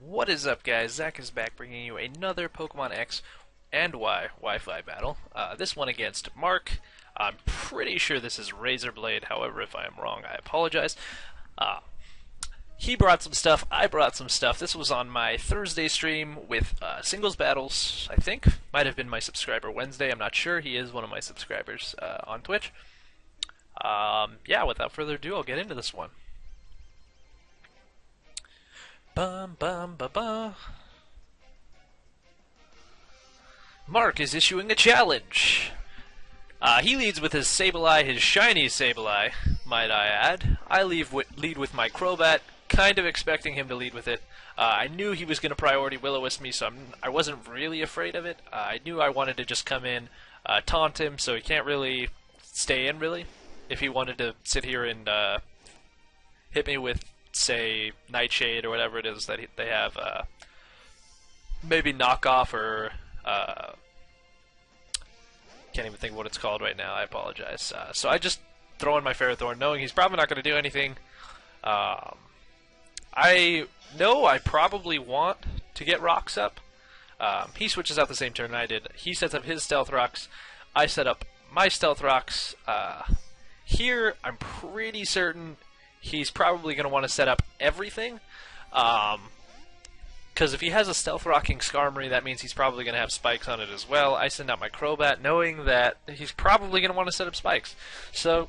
What is up, guys? Zach is back bringing you another Pokemon X and Y Wi-Fi battle. This one against Marc. I'm pretty sure this is Razor Blade. However, if I am wrong, I apologize. Uh, he brought some stuff. I brought some stuff. This was on my Thursday stream with singles battles, I think. Might have been my subscriber Wednesday. I'm not sure. He is one of my subscribers on Twitch. Yeah, without further ado, I'll get into this one. Bum bum ba ba. Marc is issuing a challenge. He leads with his Sableye, his shiny Sableye, might I add. I lead with my Crobat, kind of expecting him to lead with it. I knew he was going to priority Will-O-Wisp me, so I wasn't really afraid of it. I knew I wanted to just come in, taunt him, so he can't really stay in, really. If he wanted to sit here and hit me with, say, Nightshade or whatever it is that they have, maybe knockoff or can't even think of what it's called right now. I apologize. So I just throw in my Ferrothorn, knowing he's probably not going to do anything. I know I probably want to get rocks up. He switches out the same turn I did. He sets up his Stealth Rocks. I set up my Stealth Rocks. Here, I'm pretty certain he's probably going to want to set up everything. Because if he has a Stealth Rocking Skarmory, that means he's probably going to have spikes on it as well. I send out my Crobat knowing that he's probably going to want to set up spikes. So,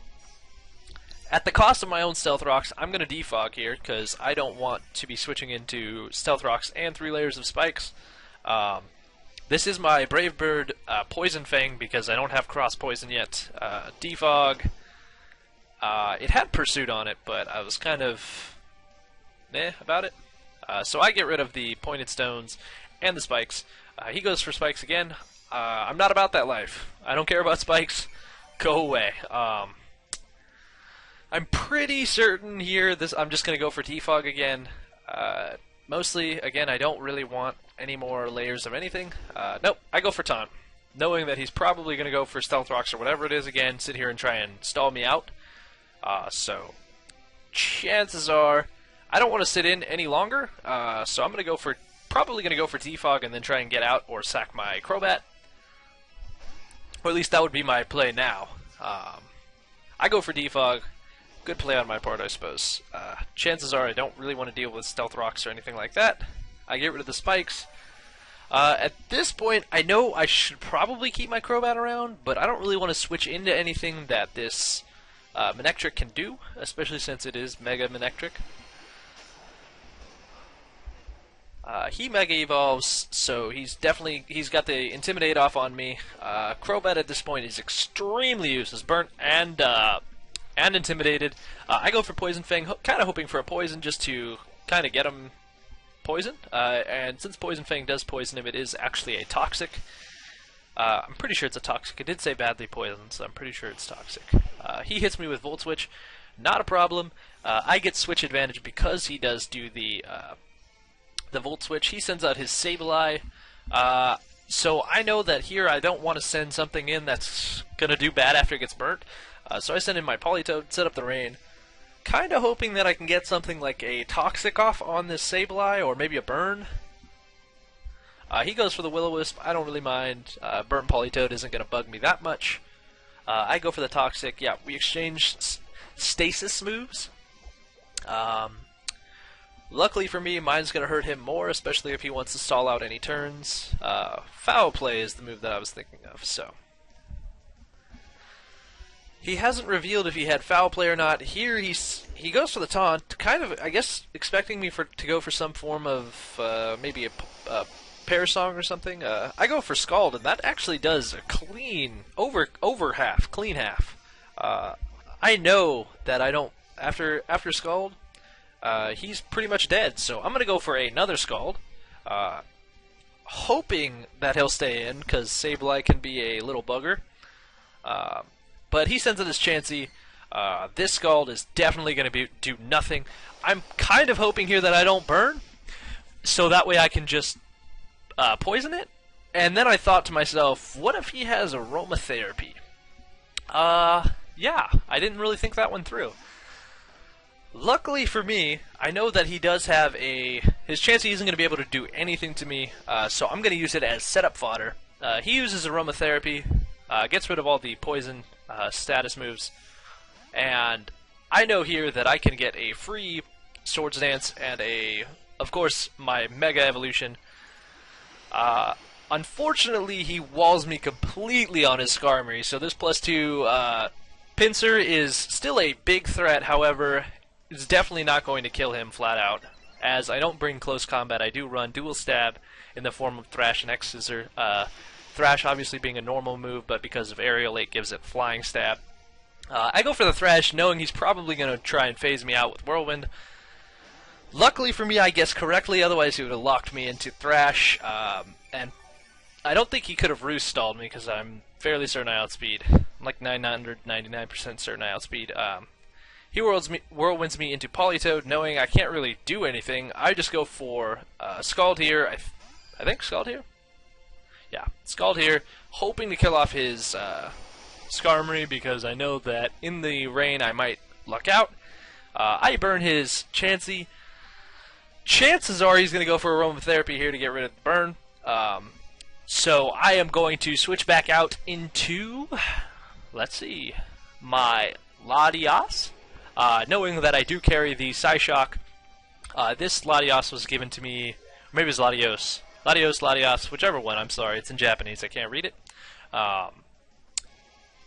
at the cost of my own Stealth Rocks, I'm going to defog here because I don't want to be switching into Stealth Rocks and 3 layers of spikes. This is my Brave Bird Poison Fang because I don't have Cross Poison yet. Defog. It had Pursuit on it, but I was kind of meh about it. So I get rid of the Pointed Stones and the Spikes. He goes for Spikes again. I'm not about that life. I don't care about Spikes. Go away. I'm pretty certain here I'm just going to go for Defog again. Mostly, again, I don't really want any more layers of anything. Nope, I go for Taunt. Knowing that he's probably going to go for Stealth Rocks or whatever it is again, sit here and try and stall me out. So, chances are, I don't want to sit in any longer, so I'm probably going to go for Defog and then try and get out or sack my Crobat. Or at least that would be my play now. I go for Defog. Good play on my part, I suppose. Chances are I don't really want to deal with Stealth Rocks or anything like that. I get rid of the Spikes. At this point, I know I should probably keep my Crobat around, but I don't really want to switch into anything that this Manectric can do, especially since it is Mega Manectric. He Mega Evolves, so he's got the Intimidate off on me. Crobat at this point is extremely useless, burnt and intimidated. I go for Poison Fang, kind of hoping for a poison just to kind of get him poisoned. And since Poison Fang does poison him, it is actually a toxic. I'm pretty sure it's a toxic. It did say badly poisoned, so I'm pretty sure it's toxic. He hits me with Volt Switch, not a problem. I get switch advantage because he does do the Volt Switch. He sends out his Sableye. So I know that here I don't want to send something in that's going to do bad after it gets burnt. So I send in my Politoed, set up the rain. Kind of hoping that I can get something like a Toxic off on this Sableye, or maybe a Burn. He goes for the Will-O-Wisp. I don't really mind. Burnt Politoed isn't going to bug me that much. I go for the Toxic. Yeah, we exchange Stasis moves. Luckily for me, mine's going to hurt him more, especially if he wants to stall out any turns. Foul Play is the move that I was thinking of, so. He hasn't revealed if he had Foul Play or not. Here he goes for the Taunt, kind of, I guess, expecting me to go for some form of maybe a Pear Song or something. I go for Scald, and that actually does a clean, over half, clean half. I know that I don't, after Scald, he's pretty much dead, so I'm going to go for another Scald, hoping that he'll stay in, because Sableye can be a little bugger. But he sends in his Chansey. This Scald is definitely going to do nothing. I'm kind of hoping here that I don't burn, so that way I can just poison it. And then I thought to myself, what if he has Aromatherapy? Yeah, I didn't really think that one through. Luckily for me, I know that he does have his Chansey isn't going to be able to do anything to me, so I'm going to use it as setup fodder. He uses aromatherapy, gets rid of all the poison status moves, and I know here that I can get a free Swords Dance and of course, my Mega Evolution. Unfortunately, he walls me completely on his Skarmory, so this +2 Pinsir is still a big threat. However, it's definitely not going to kill him flat out, as I don't bring close combat. I do run dual stab in the form of Thrash and X Scissor. Thrash obviously being a normal move, but because of Aerial, it gives it Flying Stab. I go for the Thrash, knowing he's probably going to try and phase me out with Whirlwind. Luckily for me, I guessed correctly, otherwise he would have locked me into Thrash, and I don't think he could have Roost stalled me, because I'm fairly certain I outspeed. I'm like 999% certain I outspeed. He whirlwinds me into Politoed, knowing I can't really do anything. I just go for Scald here. I think Scald here? Yeah, Scald here, hoping to kill off his Skarmory, because I know that in the rain I might luck out. I burn his Chansey. Chances are he's going to go for aromatherapy here to get rid of the burn. So I am going to switch back out into, let's see, my Latias. Knowing that I do carry the Psyshock, this Latios was given to me, maybe it's Latios. Latios, whichever one, I'm sorry, it's in Japanese, I can't read it.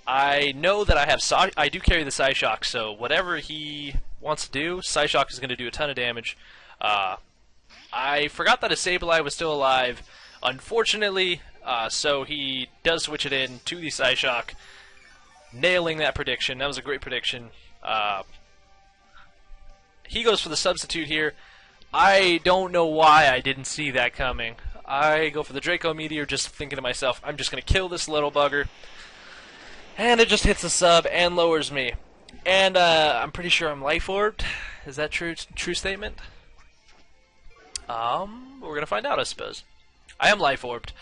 I know that I do carry the Psyshock, so whatever he wants to do, Psyshock is going to do a ton of damage. I forgot that a Sableye was still alive, unfortunately, so he does switch it in to the Psyshock, nailing that prediction. That was a great prediction. He goes for the substitute here. I don't know why I didn't see that coming. I go for the Draco Meteor, just thinking to myself, I'm just going to kill this little bugger. And it just hits the sub and lowers me. And I'm pretty sure I'm Life Orbed. Is that true statement? We're going to find out, I suppose. I am Life Orbed.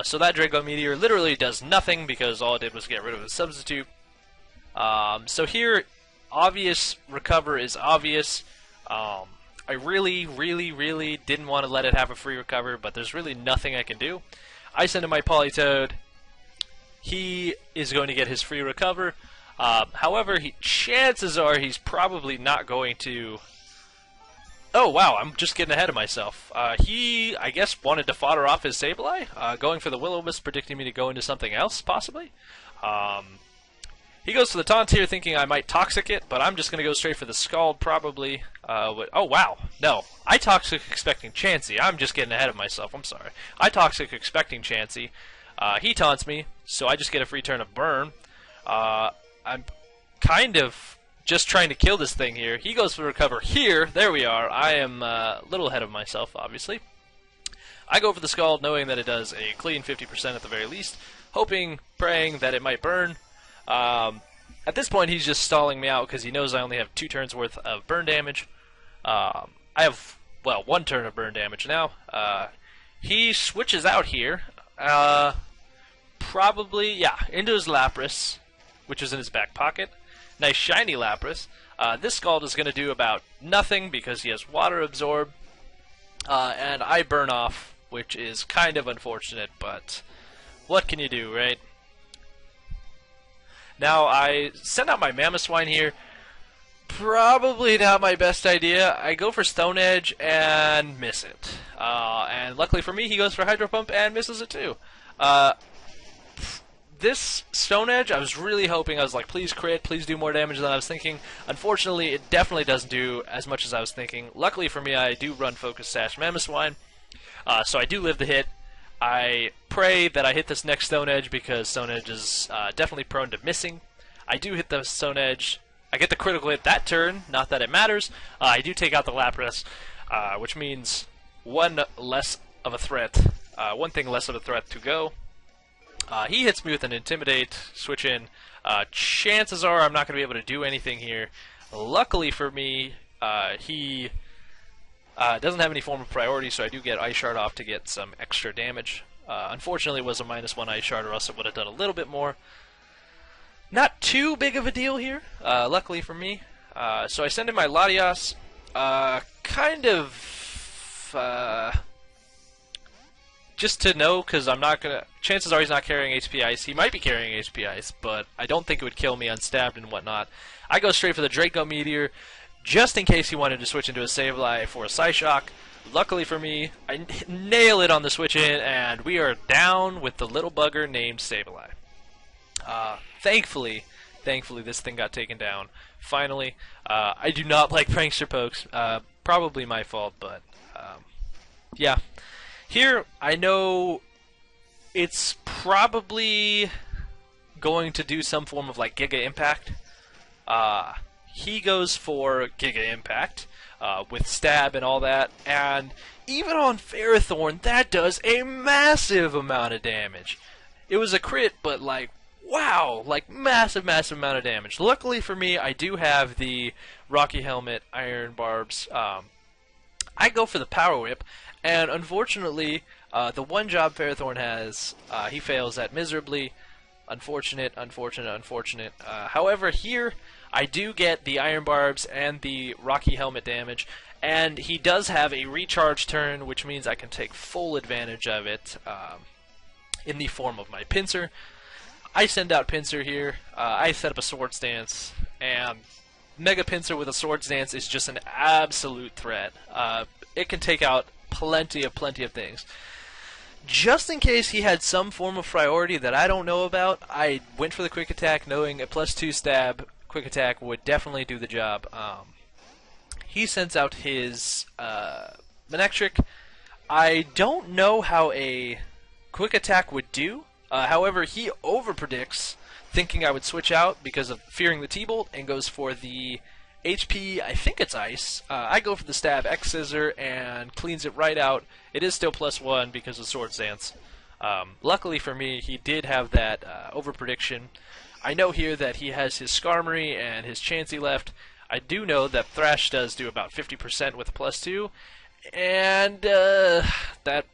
So that Draco Meteor literally does nothing, because all it did was get rid of the substitute. So here, obvious recover is obvious. I really didn't want to let it have a free recover, but there's really nothing I can do. I send in my Politoed. He is going to get his free recover. However, chances are he's probably not going to... Oh, wow, I'm just getting ahead of myself. He, I guess, wanted to fodder off his Sableye, going for the Will-O-Wisp, predicting me to go into something else, possibly. He goes for the Taunt here, thinking I might Toxic it, but I'm just going to go straight for the Scald, probably. Oh, wow. No. I Toxic expecting Chansey. I'm just getting ahead of myself. I'm sorry. I Toxic expecting Chansey. He taunts me, so I just get a free turn of Burn. I'm kind of just trying to kill this thing here. He goes for Recover here. There we are. I am a little ahead of myself, obviously. I go for the Scald, knowing that it does a clean 50% at the very least, hoping, praying that it might burn. At this point, he's just stalling me out because he knows I only have 2 turns worth of burn damage. I have, well, 1 turn of burn damage now. He switches out here. Probably, yeah, into his Lapras, which is in his back pocket. Nice shiny Lapras. This Scald is going to do about nothing because he has Water Absorb. And I burn off, which is kind of unfortunate, but what can you do, right? Now, I send out my Mamoswine here. Probably not my best idea. I go for Stone Edge and miss it. And luckily for me, he goes for Hydro Pump and misses it too. This Stone Edge, I was really hoping, I was like, please crit, please do more damage than I was thinking. Unfortunately, it definitely doesn't do as much as I was thinking. Luckily for me, I do run Focus Sash Mamoswine, so I do live the hit. I pray that I hit this next Stone Edge because Stone Edge is definitely prone to missing. I do hit the Stone Edge. I get the critical hit that turn, not that it matters. I do take out the Lapras, which means one less of a threat, one thing less of a threat to go. He hits me with an Intimidate, switch in. Chances are I'm not going to be able to do anything here. Luckily for me, he doesn't have any form of priority, so I do get Ice Shard off to get some extra damage. Unfortunately, it was a -1 Ice Shard, or else it would have done a little bit more. Not too big of a deal here, luckily for me. So I send in my Latias, kind of just to know, because I'm not gonna. Chances are he's not carrying HP Ice. He might be carrying HP Ice, but I don't think it would kill me unstabbed and whatnot. I go straight for the Draco Meteor, just in case he wanted to switch into a Sableye for a Psyshock. Luckily for me, I nail it on the switch in, and we are down with the little bugger named Sableye. Thankfully, this thing got taken down. Finally, I do not like prankster pokes. Probably my fault, but yeah. Here, I know it's probably going to do some form of like Giga Impact. He goes for Giga Impact with stab and all that, and even on Ferrothorn, that does a massive amount of damage. It was a crit, but like, wow, like massive amount of damage. Luckily for me, I do have the Rocky Helmet, Iron Barbs. I go for the Power Whip, and unfortunately, the one job Ferrothorn has, he fails at miserably. Unfortunate. However, here, I do get the Iron Barbs and the Rocky Helmet damage, and he does have a recharge turn, which means I can take full advantage of it in the form of my Pinsir. I send out Pinsir here, I set up a Swords Dance, and Mega Pinsir with a Swords Dance is just an absolute threat. It can take out plenty of things. Just in case he had some form of priority that I don't know about, I went for the Quick Attack, knowing a +2 stab Quick Attack would definitely do the job. He sends out his Manectric. I don't know how a Quick Attack would do. However, he overpredicts, thinking I would switch out because of fearing the T-Bolt, and goes for the HP, I think it's Ice. I go for the Stab X Scissor and cleans it right out. It is still +1 because of Swords Dance. Luckily for me, he did have that overprediction. I know here that he has his Skarmory and his Chansey left. I do know that Thrash does do about 50% with a +2, and that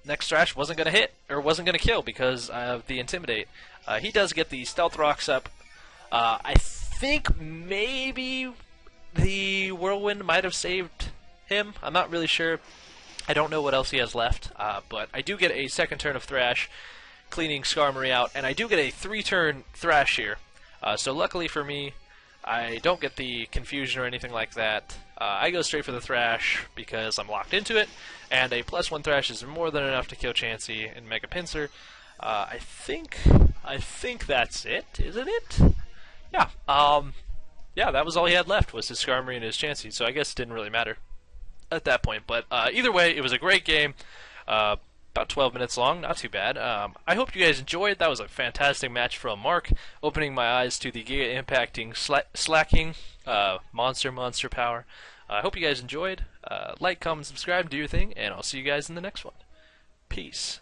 next Thrash wasn't going to hit, or wasn't going to kill because of the Intimidate. He does get the Stealth Rocks up. I think maybe the Whirlwind might have saved him. I'm not really sure. I don't know what else he has left, but I do get a second turn of Thrash, cleaning Skarmory out, and I do get a 3-turn Thrash here. So luckily for me, I don't get the confusion or anything like that. I go straight for the Thrash because I'm locked into it, and a +1 Thrash is more than enough to kill Chansey and Mega Pinsir. I think that's it, isn't it? Yeah. Yeah, that was all he had left, was his Skarmory and his Chansey, so I guess it didn't really matter at that point. But either way, it was a great game. About 12 minutes long, not too bad. I hope you guys enjoyed. That was a fantastic match from Mark, opening my eyes to the Giga Impacting Slacking monster power. I hope you guys enjoyed. Like, comment, subscribe, do your thing, and I'll see you guys in the next one. Peace.